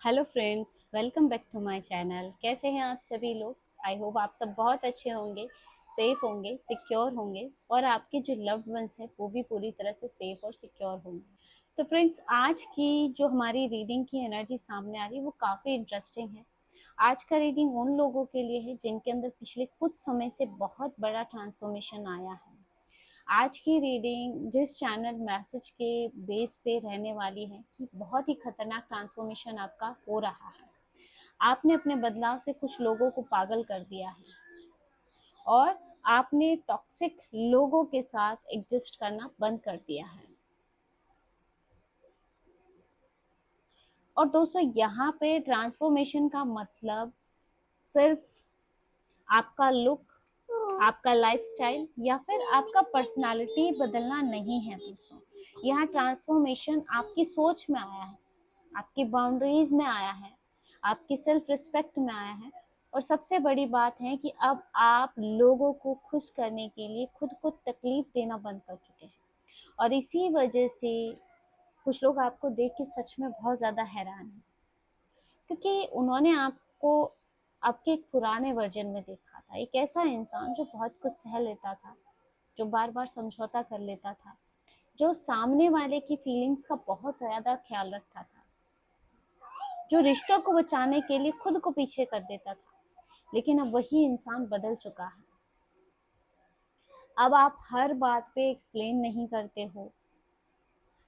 Hello friends, welcome back to my channel. कैसे हैं आप सभी लोग? आई होप आप सब बहुत अच्छे होंगे, सेफ होंगे, सिक्योर होंगे और आपके जो लव्ड वंस हैं वो भी पूरी तरह से सेफ और सिक्योर होंगे। तो फ्रेंड्स, आज की जो हमारी रीडिंग की एनर्जी सामने आ रही है वो काफ़ी इंटरेस्टिंग है। आज का रीडिंग उन लोगों के लिए है जिनके अंदर पिछले कुछ समय से बहुत बड़ा ट्रांसफॉर्मेशन आया है। आज की रीडिंग जिस चैनल मैसेज के बेस पे रहने वाली है कि बहुत ही खतरनाक ट्रांसफॉर्मेशन आपका हो रहा है। आपने अपने बदलाव से कुछ लोगों को पागल कर दिया है और आपने टॉक्सिक लोगों के साथ एडजस्ट करना बंद कर दिया है। और दोस्तों, यहाँ पे ट्रांसफॉर्मेशन का मतलब सिर्फ आपका लुक, आपका लाइफस्टाइल या फिर आपका पर्सनालिटी बदलना नहीं है दोस्तों। यहाँ ट्रांसफॉर्मेशन आपकी सोच में आया है, आपकी बाउंड्रीज में आया है, आपकी सेल्फ रिस्पेक्ट में आया है। और सबसे बड़ी बात है कि अब आप लोगों को खुश करने के लिए खुद को तकलीफ देना बंद कर चुके हैं। और इसी वजह से कुछ लोग आपको देख के सच में बहुत ज़्यादा हैरान हैं, क्योंकि उन्होंने आपको आपके एक पुराने वर्जन में देखा था। एक ऐसा इंसान जो बहुत कुछ सह लेता था, जो बार बार समझौता कर लेता था, जो सामने वाले की फीलिंग्स का बहुत ज़्यादा ख्याल रखता था, जो रिश्तों को बचाने के लिए खुद को पीछे कर देता था। लेकिन अब वही इंसान बदल चुका है। अब आप हर बात पे एक्सप्लेन नहीं करते हो,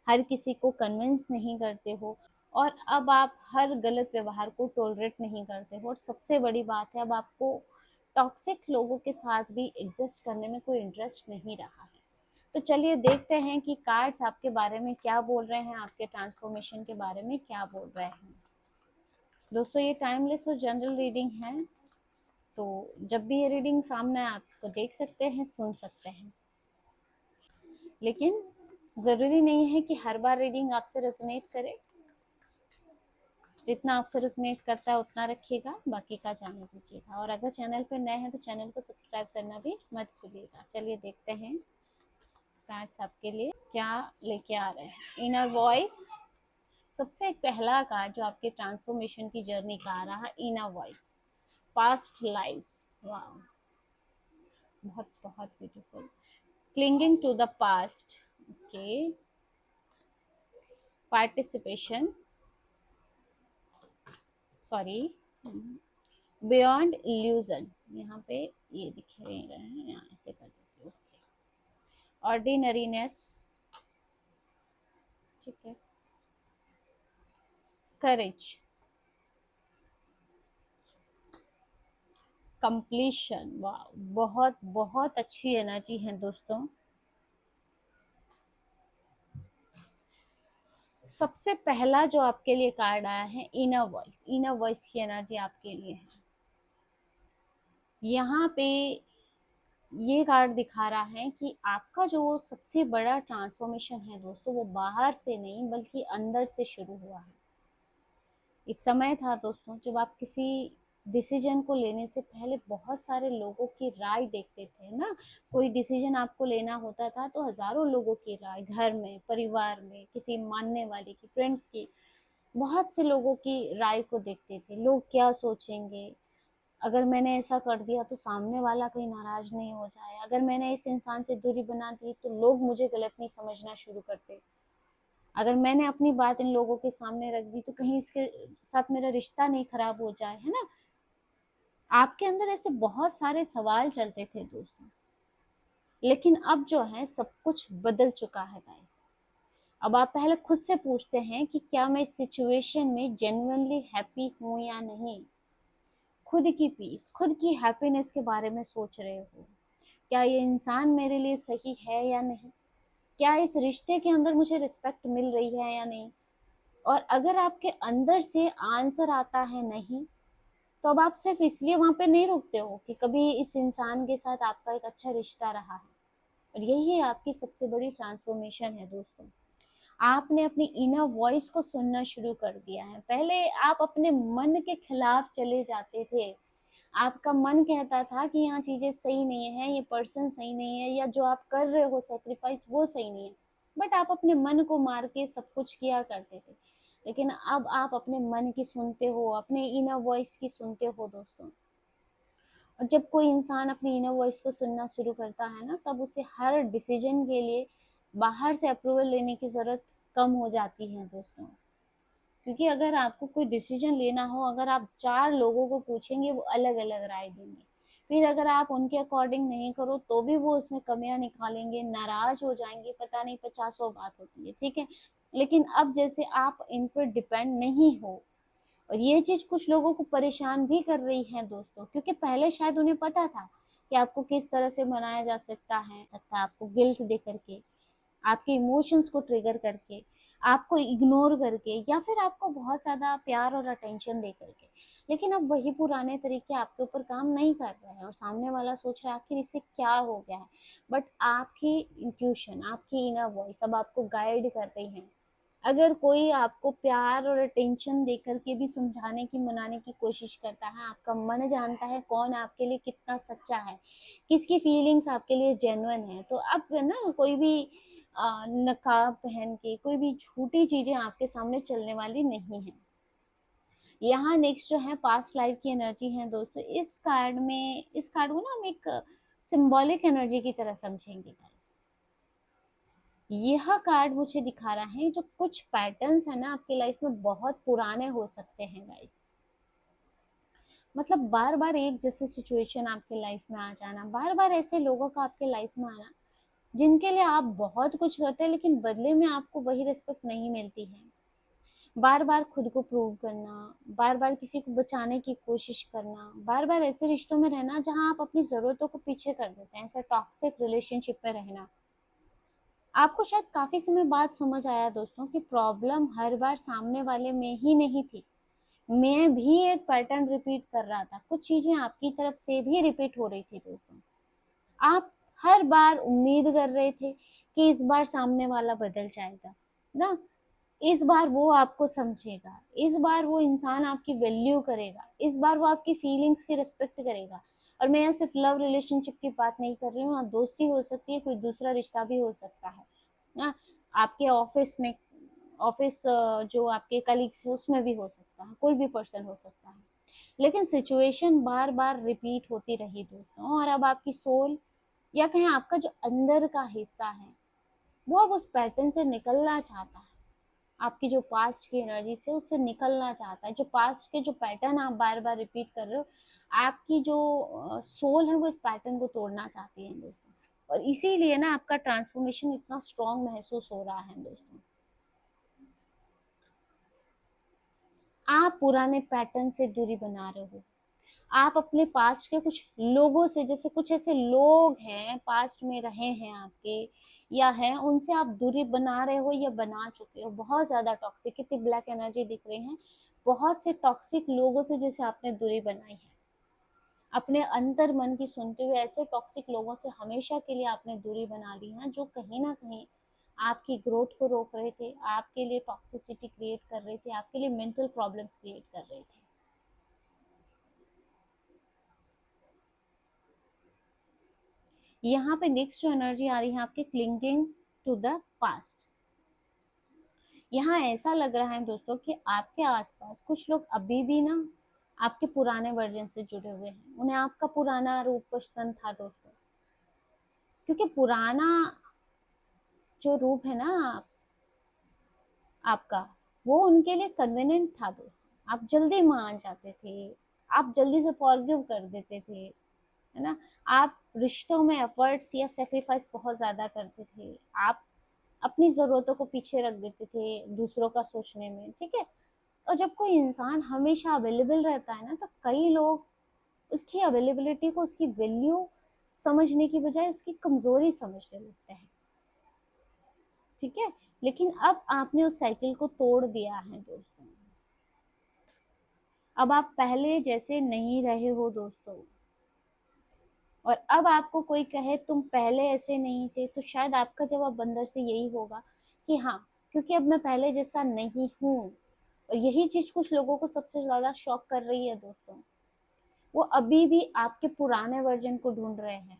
हर किसी को कन्विंस नहीं करते हो, और अब आप हर गलत व्यवहार को टॉलरेट नहीं करते हो। और सबसे बड़ी बात है, अब आपको टॉक्सिक लोगों के साथ भी एडजस्ट करने में कोई इंटरेस्ट नहीं रहा है। तो चलिए देखते हैं कि कार्ड्स आपके बारे में क्या बोल रहे हैं, आपके ट्रांसफॉर्मेशन के बारे में क्या बोल रहे हैं। दोस्तों, ये टाइमलेस और जनरल रीडिंग है, तो जब भी ये रीडिंग सामने आए आप इसको देख सकते हैं, सुन सकते हैं। लेकिन ज़रूरी नहीं है कि हर बार रीडिंग आपसे रेजोनेट करे। जितना आपसे रेजोनेट करता है उतना रखिएगा, बाकी का जाने दीजिएगा। और अगर चैनल पर नए हैं तो चैनल को सब्सक्राइब करना भी मत भूलिएगा। चलिए देखते हैं कार्ड्स आपके लिए क्या लेके आ रहे हैं। इनर वॉइस, सबसे पहला कार्ड जो आपके ट्रांसफॉर्मेशन की जर्नी का आ रहा है, inner voice, past lives. Wow, बहुत बहुत beautiful. Clinging to the past, okay. Participation, sorry, beyond illusion, यहाँ पे ये दिख रहे हैं, यहाँ ऐसे कर देती हूँ, ओके। ऑर्डिनरीनेस, ठीक है। करेज, कंप्लीशन। वाह, बहुत बहुत अच्छी एनर्जी है दोस्तों। सबसे पहला जो आपके लिए कार्ड आया है, इनर वॉइस। इनर वॉइस की एनर्जी आपके लिए है। यहाँ पे ये कार्ड दिखा रहा है कि आपका जो सबसे बड़ा ट्रांसफॉर्मेशन है दोस्तों, वो बाहर से नहीं बल्कि अंदर से शुरू हुआ है। एक समय था दोस्तों जब आप किसी डिसीजन को लेने से पहले बहुत सारे लोगों की राय देखते थे ना। कोई डिसीजन आपको लेना होता था तो हजारों लोगों की राय, घर में, परिवार में, किसी मानने वाले की, फ्रेंड्स की, बहुत से लोगों की राय को देखते थे। लोग क्या सोचेंगे, अगर मैंने ऐसा कर दिया तो सामने वाला कहीं नाराज नहीं हो जाए, अगर मैंने इस इंसान से दूरी बना दी तो लोग मुझे गलत नहीं समझना शुरू करते, अगर मैंने अपनी बात इन लोगों के सामने रख दी तो कहीं इसके साथ मेरा रिश्ता नहीं खराब हो जाए, है ना। आपके अंदर ऐसे बहुत सारे सवाल चलते थे दोस्तों। लेकिन अब जो है सब कुछ बदल चुका है गाइस। अब आप पहले खुद से पूछते हैं कि क्या मैं इस सिचुएशन में जेन्युइनली हैप्पी हूं या नहीं। खुद की पीस, खुद की हैप्पीनेस के बारे में सोच रहे हो। क्या ये इंसान मेरे लिए सही है या नहीं, क्या इस रिश्ते के अंदर मुझे रिस्पेक्ट मिल रही है या नहीं। और अगर आपके अंदर से आंसर आता है नहीं, तो अब आप सिर्फ इसलिए वहां पे नहीं रुकते हो कि कभी इस इंसान के साथ आपका एक अच्छा रिश्ता रहा है। और यही आपकी सबसे बड़ी ट्रांसफॉर्मेशन है दोस्तों। आपने अपनी इनर वॉइस को सुनना शुरू कर दिया है। पहले आप अपने मन के खिलाफ चले जाते थे। आपका मन कहता था कि यहाँ चीजें सही नहीं है, ये पर्सन सही नहीं है, या जो आप कर रहे हो सेक्रीफाइस वो सही नहीं है। बट आप अपने मन को मार के सब कुछ किया करते थे। लेकिन अब आप अपने मन की सुनते हो, अपने इनर वॉइस की सुनते हो दोस्तों। और जब कोई इंसान अपनी इनर वॉइस को सुनना शुरू करता है ना, तब उसे हर डिसीजन के लिए बाहर से अप्रूवल लेने की ज़रूरत कम हो जाती है दोस्तों। क्योंकि अगर आपको कोई डिसीजन लेना हो, अगर आप 4 लोगों को पूछेंगे, वो अलग-अलग राय देंगे। फिर अगर आप उनके अकॉर्डिंग नहीं करो तो भी वो उसमें कमियाँ निकालेंगे, नाराज़ हो जाएँगे, पता नहीं पचासों बात होती है, ठीक है? लेकिन अब जैसे आप इन पर डिपेंड नहीं हो, और ये चीज़ कुछ लोगों को परेशान भी कर रही है दोस्तों, क्योंकि पहले शायद उन्हें पता था कि आपको किस तरह से मनाया जा सकता है आपको गिल्ट दे करके, आपके इमोशंस को ट्रिगर करके, आपको इग्नोर करके, या फिर आपको बहुत ज़्यादा प्यार और अटेंशन दे करके। लेकिन अब वही पुराने तरीके आपके ऊपर काम नहीं कर रहे हैं, और सामने वाला सोच रहा है आखिर इससे क्या हो गया है। बट आपकी इंट्यूशन, आपकी इनर वॉइस अब आपको गाइड कर रही है। अगर कोई आपको प्यार और अटेंशन देकर के भी समझाने की, मनाने की कोशिश करता है, आपका मन जानता है कौन आपके लिए कितना सच्चा है, किसकी फीलिंग्स आपके लिए जेन्युइन है। तो अब ना कोई भी नकाब पहन के कोई भी झूठी चीजें आपके सामने चलने वाली नहीं है। यहाँ नेक्स्ट जो है पास्ट लाइफ की एनर्जी है दोस्तों। इस कार्ड को ना हम एक सिंबॉलिक एनर्जी की तरह समझेंगे गाइस। यह कार्ड मुझे दिखा रहा है जो कुछ पैटर्न्स है ना आपकी लाइफ में बहुत पुराने हो सकते हैं गाइस। मतलब बार बार एक जैसे सिचुएशन आपके लाइफ में आ जाना, बार बार ऐसे लोगों का आपके लाइफ में आना जिनके लिए आप बहुत कुछ करते हैं लेकिन बदले में आपको वही रिस्पेक्ट नहीं मिलती है। बार बार खुद को प्रूव करना, बार बार किसी को बचाने की कोशिश करना, बार बार ऐसे रिश्तों में रहना जहां आप अपनी जरूरतों को पीछे कर देते हैं, ऐसा टॉक्सिक रिलेशनशिप में रहना। आपको शायद काफी समय बाद समझ आया दोस्तों कि प्रॉब्लम हर बार सामने वाले में ही नहीं थी। मैं भी एक पैटर्न रिपीट कर रहा था, कुछ चीजें आपकी तरफ से भी रिपीट हो रही थी दोस्तों। आप हर बार उम्मीद कर रहे थे कि इस बार सामने वाला बदल जाएगा ना, इस बार वो आपको समझेगा, इस बार वो इंसान आपकी वैल्यू करेगा, इस बार वो आपकी फीलिंग्स की रिस्पेक्ट करेगा। और मैं यहाँ सिर्फ लव रिलेशनशिप की बात नहीं कर रही हूँ, हाँ दोस्ती हो सकती है, कोई दूसरा रिश्ता भी हो सकता है ना, आपके ऑफिस में, ऑफिस जो आपके कलीग्स है उसमें भी हो सकता है, कोई भी पर्सन हो सकता है। लेकिन सिचुएशन बार बार रिपीट होती रही दोस्तों, और अब आपकी सोल या कहें आपका जो अंदर का हिस्सा है वो अब उस पैटर्न से निकलना चाहता है। आपकी जो पास्ट की एनर्जी से उससे निकलना चाहता है, जो पास्ट के जो पैटर्न आप बार बार रिपीट कर रहे हो, आपकी जो सोल है वो इस पैटर्न को तोड़ना चाहती है दोस्तों। और इसीलिए ना आपका ट्रांसफॉर्मेशन इतना स्ट्रांग महसूस हो रहा है दोस्तों। आप पुराने पैटर्न से दूरी बना रहे हो, आप अपने पास्ट के कुछ लोगों से, जैसे कुछ ऐसे लोग हैं पास्ट में रहे हैं आपके या हैं, उनसे आप दूरी बना रहे हो या बना चुके हो। बहुत ज्यादा टॉक्सिक, कितनी ब्लैक एनर्जी दिख रही है, बहुत से टॉक्सिक लोगों से जैसे आपने दूरी बनाई है। अपने अंतर मन की सुनते हुए ऐसे टॉक्सिक लोगों से हमेशा के लिए आपने दूरी बना ली है, जो कहीं ना कहीं आपकी ग्रोथ को रोक रहे थे, आपके लिए टॉक्सिसिटी क्रिएट कर रहे थे, आपके लिए मेंटल प्रॉब्लम्स क्रिएट कर रहे थे। यहाँ पे नेक्स्ट जो एनर्जी आ रही है आपके क्लिंगिंग टू द पास्ट। यहाँ ऐसा लग रहा है दोस्तों कि आपके आसपास कुछ लोग अभी भी ना आपके पुराने वर्जन से जुड़े हुए हैं, उन्हें आपका पुराना रूप पसंद था दोस्तों। क्योंकि पुराना जो रूप है ना आपका, वो उनके लिए कन्वीनियंट था दोस्तों। आप जल्दी मान जाते थे, आप जल्दी से फॉरगिव कर देते थे, है ना। आप रिश्तों में एफर्ट्स या सेक्रीफाइस बहुत ज्यादा करते थे, आप अपनी ज़रूरतों को पीछे रख देते थे दूसरों का सोचने में, ठीक है। और जब कोई इंसान हमेशा अवेलेबल रहता है ना, तो कई लोग उसकी अवेलेबिलिटी को, उसकी वैल्यू समझने की बजाय उसकी कमजोरी समझने लगते हैं, ठीक है। लेकिन अब आपने उस साइकिल को तोड़ दिया है दोस्तों। अब आप पहले जैसे नहीं रहे हो दोस्तों। और अब आपको कोई कहे तुम पहले ऐसे नहीं थे, तो शायद आपका जवाब अंदर से यही होगा कि हाँ, क्योंकि अब मैं पहले जैसा नहीं हूँ। और यही चीज कुछ लोगों को सबसे ज्यादा शॉक कर रही है दोस्तों। वो अभी भी आपके पुराने वर्जन को ढूंढ रहे हैं,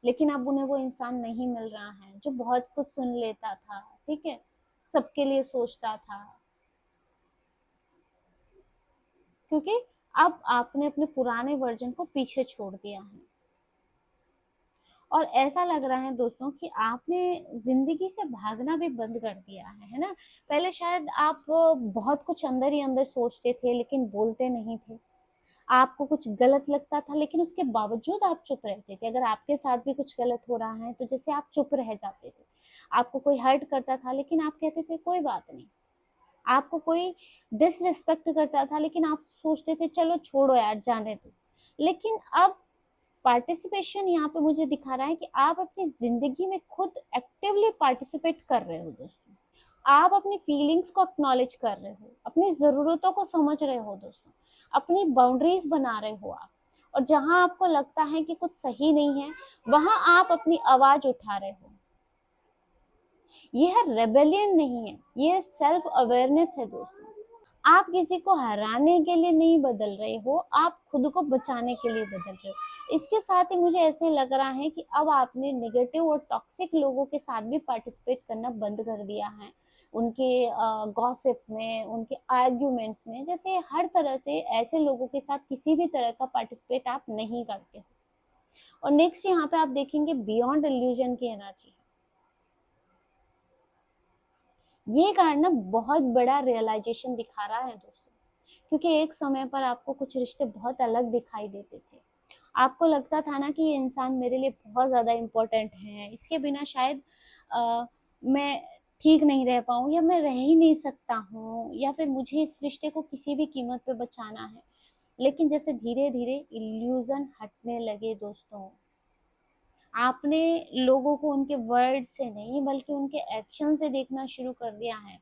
लेकिन अब उन्हें वो इंसान नहीं मिल रहा है जो बहुत कुछ सुन लेता था, ठीक है, सबके लिए सोचता था, क्योंकि अब आपने अपने पुराने वर्जन को पीछे छोड़ दिया है। और ऐसा लग रहा है दोस्तों कि आपने जिंदगी से भागना भी बंद कर दिया है ना। पहले शायद आप बहुत कुछ अंदर ही अंदर सोचते थे लेकिन बोलते नहीं थे। आपको कुछ गलत लगता था लेकिन उसके बावजूद आप चुप रहते थे। अगर आपके साथ भी कुछ गलत हो रहा है तो जैसे आप चुप रह जाते थे। आपको कोई हर्ट करता था लेकिन आप कहते थे कोई बात नहीं। आपको कोई डिसरिस्पेक्ट करता था लेकिन आप सोचते थे चलो छोड़ो यार, जाने दो। लेकिन अब पार्टिसिपेशन यहाँ पे मुझे दिखा रहा है कि आप अपनी जिंदगी में खुद एक्टिवली पार्टिसिपेट कर रहे हो दोस्तों। आप अपनी फीलिंग्स को एक्नॉलेज कर रहे हो, अपनी ज़रूरतों को समझ रहे हो दोस्तों, अपनी बाउंड्रीज बना रहे हो आप। और जहां आपको लगता है कि कुछ सही नहीं है, वहां आप अपनी आवाज उठा रहे हो। यह रेबेलियन नहीं है, यह सेल्फ अवेयरनेस है दोस्तों। आप किसी को हराने के लिए नहीं बदल रहे हो, आप खुद को बचाने के लिए बदल रहे हो। इसके साथ ही मुझे ऐसे लग रहा है कि अब आपने नेगेटिव और टॉक्सिक लोगों के साथ भी पार्टिसिपेट करना बंद कर दिया है। उनके गॉसिप में, उनके आर्ग्यूमेंट्स में, जैसे हर तरह से ऐसे लोगों के साथ किसी भी तरह का पार्टिसिपेट आप नहीं करते हो। और नेक्स्ट यहाँ पे आप देखेंगे बियॉन्ड इल्यूजन की एनर्जी है। ये कार्ड ना बहुत बड़ा रियलाइजेशन दिखा रहा है दोस्तों, क्योंकि एक समय पर आपको कुछ रिश्ते बहुत अलग दिखाई देते थे। आपको लगता था ना कि ये इंसान मेरे लिए बहुत ज़्यादा इम्पोर्टेंट है, इसके बिना शायद मैं ठीक नहीं रह पाऊँ, या मैं रह ही नहीं सकता हूँ, या फिर मुझे इस रिश्ते को किसी भी कीमत पे बचाना है। लेकिन जैसे धीरे धीरे इल्यूजन हटने लगे दोस्तों, आपने लोगों को उनके वर्ड से नहीं बल्कि उनके एक्शन से देखना शुरू कर दिया है।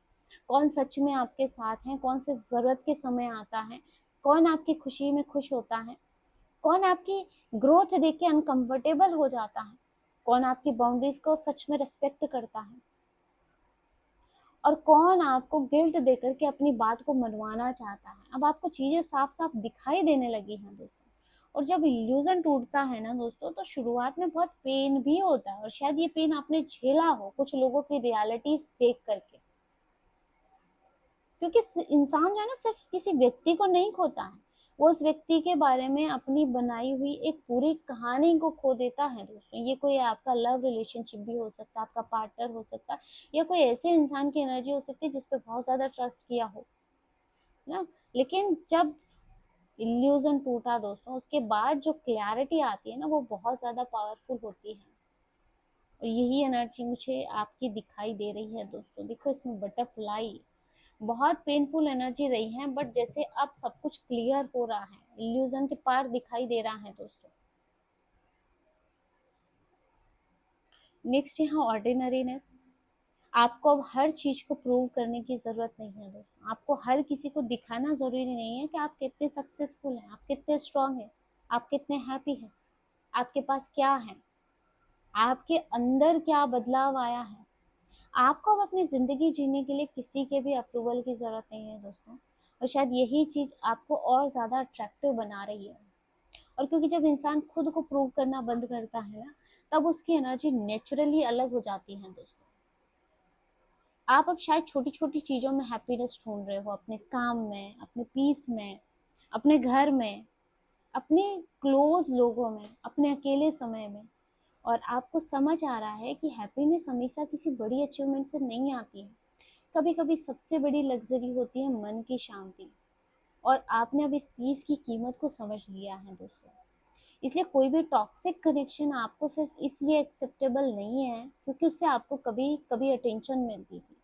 कौन सच में आपके साथ है, कौन सिर्फ जरूरत के समय आता है, कौन आपकी खुशी में खुश होता है, कौन आपकी ग्रोथ देख के अनकंफर्टेबल हो जाता है, कौन आपकी बाउंड्रीज को सच में रिस्पेक्ट करता है, और कौन आपको गिल्ट देकर के अपनी बात को मनवाना चाहता है। अब आपको चीजें साफ साफ दिखाई देने लगी हैं दोस्तों। और जब इल्यूजन टूटता है ना दोस्तों, तो शुरुआत में बहुत पेन भी होता है, और शायद ये पेन आपने झेला हो कुछ लोगों की रियलिटीज देख करके। क्योंकि इंसान जो है ना, सिर्फ किसी व्यक्ति को नहीं खोता है, वो उस व्यक्ति के बारे में अपनी बनाई हुई एक पूरी कहानी को खो देता है दोस्तों। ये कोई आपका लव रिलेशनशिप भी हो सकता है, आपका पार्टनर हो सकता है, या कोई ऐसे इंसान की एनर्जी हो सकती है जिसपे बहुत ज्यादा ट्रस्ट किया हो ना। लेकिन जब इल्यूजन टूटा दोस्तों, उसके बाद जो क्लैरिटी आती है ना, वो बहुत ज्यादा पावरफुल होती है। और यही एनर्जी मुझे आपकी दिखाई दे रही है दोस्तों। देखो इसमें बटरफ्लाई, बहुत पेनफुल एनर्जी रही है, बट जैसे अब सब कुछ क्लियर हो रहा है, इल्यूजन के पार दिखाई दे रहा है दोस्तों। नेक्स्ट यहाँ ऑर्डिनरीनेस। आपको अब हर चीज को प्रूव करने की जरूरत नहीं है दोस्तों। आपको हर किसी को दिखाना जरूरी नहीं है कि आप कितने सक्सेसफुल हैं, आप कितने स्ट्रांग हैं, आप कितने हैप्पी हैं, आपके पास क्या है, आपके अंदर क्या बदलाव आया है। आपको अब अपनी जिंदगी जीने के लिए किसी के भी अप्रूवल की जरूरत नहीं है दोस्तों। और शायद यही चीज आपको और ज्यादा अट्रैक्टिव बना रही है। और क्योंकि जब इंसान खुद को प्रूव करना बंद करता है ना, तब उसकी एनर्जी नेचुरली अलग हो जाती है दोस्तों। आप अब शायद छोटी छोटी चीजों में हैप्पीनेस ढूंढ रहे हो, अपने काम में, अपने पीस में, अपने घर में, अपने क्लोज लोगों में, अपने अकेले समय में। और आपको समझ आ रहा है कि हैप्पीनेस हमेशा किसी बड़ी अचीवमेंट से नहीं आती है। कभी कभी सबसे बड़ी लग्जरी होती है मन की शांति। और आपने अब इस पीस की कीमत को समझ लिया है दोस्तों। इसलिए कोई भी टॉक्सिक कनेक्शन आपको सिर्फ इसलिए एक्सेप्टेबल नहीं है क्योंकि उससे आपको कभी कभी अटेंशन मिलती थी।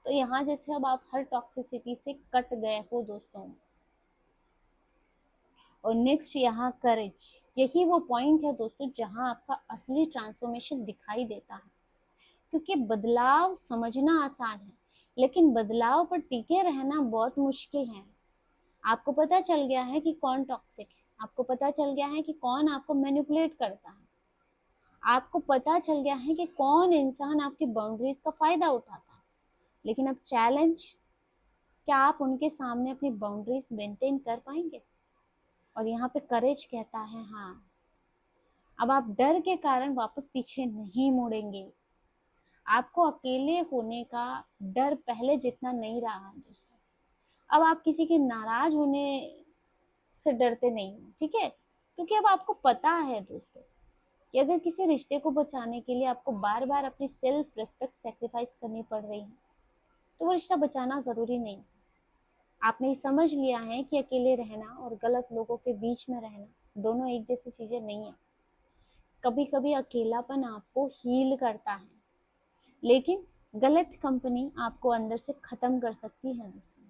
तो यहाँ जैसे अब आप हर टॉक्सिसिटी से कट गए हो दोस्तों। और नेक्स्ट यहाँ करेज, यही वो पॉइंट है दोस्तों जहाँ आपका असली ट्रांसफॉर्मेशन दिखाई देता है। क्योंकि बदलाव समझना आसान है, लेकिन बदलाव पर टिके रहना बहुत मुश्किल है। आपको पता चल गया है कि कौन टॉक्सिक है, आपको पता चल गया है कि कौन आपको मैनिपुलेट करता है, आपको पता चल गया है कि कौन इंसान आपकी बाउंड्रीज का फायदा उठाता है। लेकिन अब चैलेंज, क्या आप उनके सामने अपनी बाउंड्रीज मेंटेन कर पाएंगे? और यहाँ पे करेज कहता है हाँ, अब आप डर के कारण वापस पीछे नहीं मुड़ेंगे। आपको अकेले होने का डर पहले जितना नहीं रहा दोस्तों। अब आप किसी के नाराज होने से डरते नहीं हो, ठीक है, क्योंकि अब आपको पता है दोस्तों कि अगर किसी रिश्ते को बचाने के लिए आपको बार बार अपनी सेल्फ रिस्पेक्ट सेक्रीफाइस करनी पड़ रही है, तो वो रिश्ता बचाना जरूरी नहीं। आपने ये समझ लिया है कि अकेले रहना और गलत लोगों के बीच में रहना दोनों एक जैसी चीजें नहीं है। कभी कभी अकेलापन आपको हील करता है, लेकिन गलत कंपनी आपको अंदर से खत्म कर सकती है दोस्तों।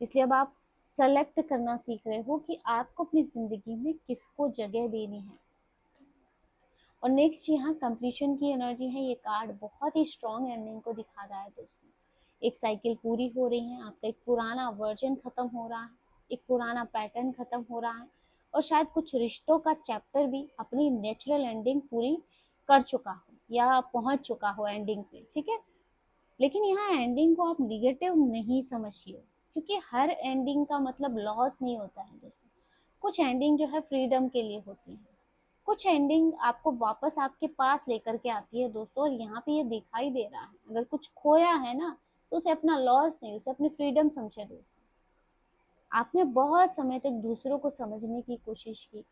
इसलिए अब आप सेलेक्ट करना सीख रहे हो कि आपको अपनी जिंदगी में किसको जगह देनी है। और नेक्स्ट यहाँ कंप्लीशन की एनर्जी है। ये कार्ड बहुत ही स्ट्रॉन्ग एंडिंग को दिखा रहा है दोस्तों। एक साइकिल पूरी हो रही है, आपका एक पुराना वर्जन खत्म हो रहा है, एक पुराना पैटर्न खत्म हो रहा है, और शायद कुछ रिश्तों का चैप्टर भी अपनी नेचुरल एंडिंग पूरी कर चुका हो या पहुंच चुका हो एंडिंग पे, ठीक है। लेकिन यहाँ एंडिंग को आप निगेटिव नहीं समझिए, क्योंकि हर एंडिंग का मतलब लॉस नहीं होता है दोस्तों। कुछ एंडिंग जो है फ्रीडम के लिए होती है, कुछ एंडिंग आपको वापस आपके पास लेकर के आती है दोस्तों। और यहाँ पे ये दिखाई दे रहा है, अगर कुछ खोया है ना तो उसे अपना लॉस नहीं, उसे अपनी फ्रीडम समझे दोस्तों। आपने बहुत समय तक दूसरों को समझने की कोशिश की,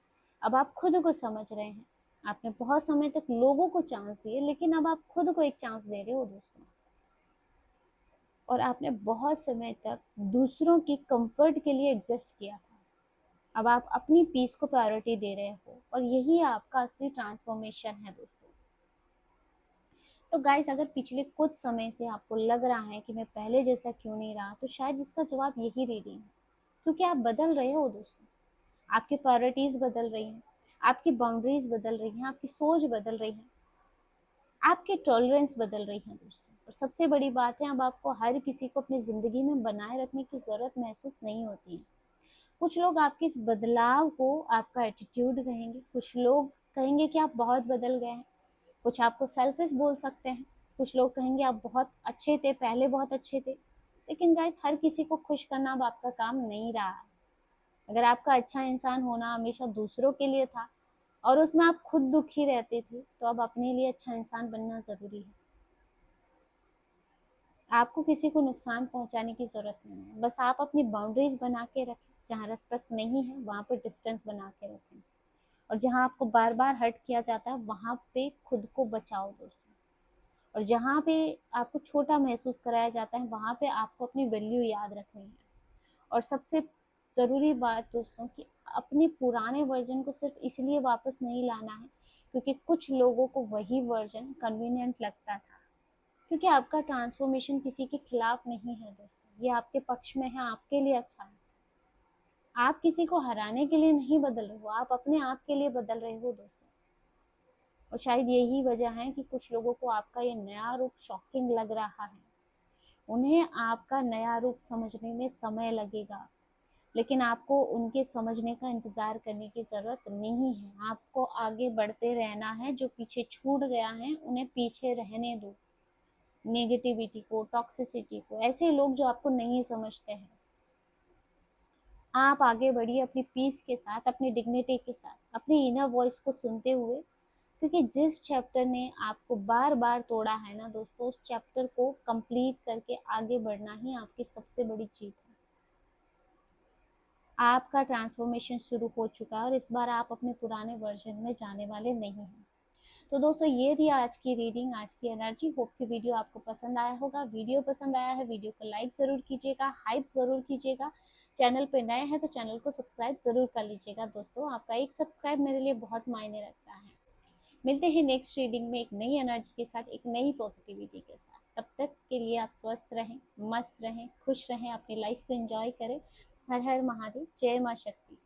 अब आप खुद को समझ रहे हैं। आपने बहुत समय तक लोगों को चांस दिए, लेकिन अब आप खुद को एक चांस दे रहे हो दोस्तों। और आपने बहुत समय तक दूसरों की कंफर्ट के लिए एडजस्ट किया था, अब आप अपनी पीस को प्रायोरिटी दे रहे हो, और यही आपका असली ट्रांसफॉर्मेशन है दोस्तों। तो गाइस, अगर पिछले कुछ समय से आपको लग रहा है कि मैं पहले जैसा क्यों नहीं रहा, तो शायद इसका जवाब यही रीडिंग है, क्योंकि आप बदल रहे हो दोस्तों। आपकी प्रायोरिटीज बदल रही हैं, आपकी बाउंड्रीज बदल रही हैं, आपकी सोच बदल रही है, आपकी टॉलरेंस बदल रही है दोस्तों। और सबसे बड़ी बात है, अब आपको हर किसी को अपनी जिंदगी में बनाए रखने की जरूरत महसूस नहीं होती है। कुछ लोग आपके इस बदलाव को आपका एटीट्यूड कहेंगे, कुछ लोग कहेंगे कि आप बहुत बदल गए हैं, कुछ आपको सेल्फिश बोल सकते हैं, कुछ लोग कहेंगे आप बहुत अच्छे थे, पहले बहुत अच्छे थे। लेकिन गाइस, हर किसी को खुश करना अब आपका काम नहीं रहा है। अगर आपका अच्छा इंसान होना हमेशा दूसरों के लिए था और उसमें आप खुद दुखी रहते थे, तो अब अपने लिए अच्छा इंसान बनना जरूरी है। आपको किसी को नुकसान पहुंचाने की जरूरत नहीं है, बस आप अपनी बाउंड्रीज बना के रखें। जहाँ रेस्पेक्ट नहीं है वहां पर डिस्टेंस बना के रखें, और जहाँ आपको बार बार हर्ट किया जाता है वहां पे खुद को बचाओ दोस्तों। और जहाँ पे आपको छोटा महसूस कराया जाता है वहां पे आपको अपनी वैल्यू याद रखनी है। और सबसे ज़रूरी बात दोस्तों कि अपने पुराने वर्जन को सिर्फ इसलिए वापस नहीं लाना है क्योंकि कुछ लोगों को वही वर्जन कन्वीनियंट लगता था। क्योंकि आपका ट्रांसफॉर्मेशन किसी के खिलाफ नहीं है दोस्तों, ये आपके पक्ष में है, आपके लिए अच्छा है। आप किसी को हराने के लिए नहीं बदल रहे हो, आप अपने आप के लिए बदल रहे हो दोस्तों। और शायद यही वजह है कि कुछ लोगों को आपका ये नया रूप शॉकिंग लग रहा है। उन्हें आपका नया रूप समझने में समय लगेगा, लेकिन आपको उनके समझने का इंतज़ार करने की ज़रूरत नहीं है। आपको आगे बढ़ते रहना है। जो पीछे छूट गया है उन्हें पीछे रहने दो। नेगेटिविटी को, टॉक्सिसिटी को, ऐसे लोग जो आपको नहीं समझते हैं। आप आगे बढ़िए अपनी पीस के साथ, अपनी डिग्निटी के साथ, अपनी इनर वॉइस को सुनते हुए, क्योंकि जिस चैप्टर ने आपको बार बार तोड़ा है ना दोस्तों, उस चैप्टर को कंप्लीट करके आगे बढ़ना ही आपकी सबसे बड़ी जीत है। आपका ट्रांसफॉर्मेशन शुरू हो चुका है और इस बार आप अपने पुराने वर्जन में जाने वाले नहीं हैं। तो दोस्तों, ये थी आज की रीडिंग, आज की एनर्जी। होप कि वीडियो आपको पसंद आया होगा। वीडियो पसंद आया है, वीडियो को लाइक ज़रूर कीजिएगा, हाइप ज़रूर कीजिएगा। चैनल पे नए हैं तो चैनल को सब्सक्राइब ज़रूर कर लीजिएगा दोस्तों। आपका एक सब्सक्राइब मेरे लिए बहुत मायने रखता है। मिलते हैं नेक्स्ट रीडिंग में एक नई एनर्जी के साथ, एक नई पॉजिटिविटी के साथ। तब तक के लिए आप स्वस्थ रहें, मस्त रहें, खुश रहें, अपनी लाइफ को एंजॉय करें। हर हर महादेव, जय माँ शक्ति।